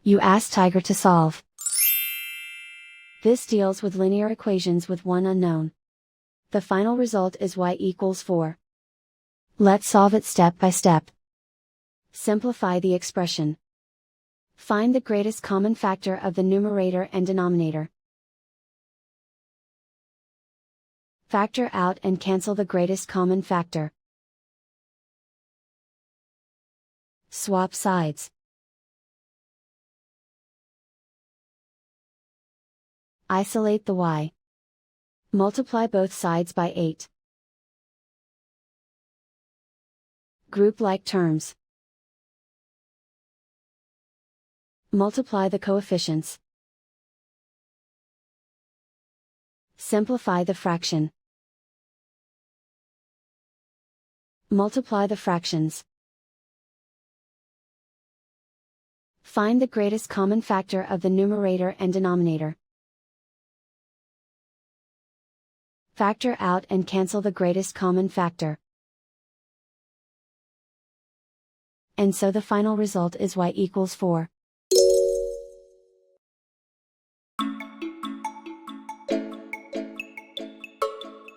You ask Tiger to solve. This deals with linear equations with one unknown. The final result is y equals 4. Let's solve it step by step. Simplify the expression. Find the greatest common factor of the numerator and denominator. Factor out and cancel the greatest common factor. Swap sides. Isolate the y. Multiply both sides by 8. Group like terms. Multiply the coefficients. Simplify the fraction. Multiply the fractions. Find the greatest common factor of the numerator and denominator. Factor out and cancel the greatest common factor. And so the final result is y equals 4.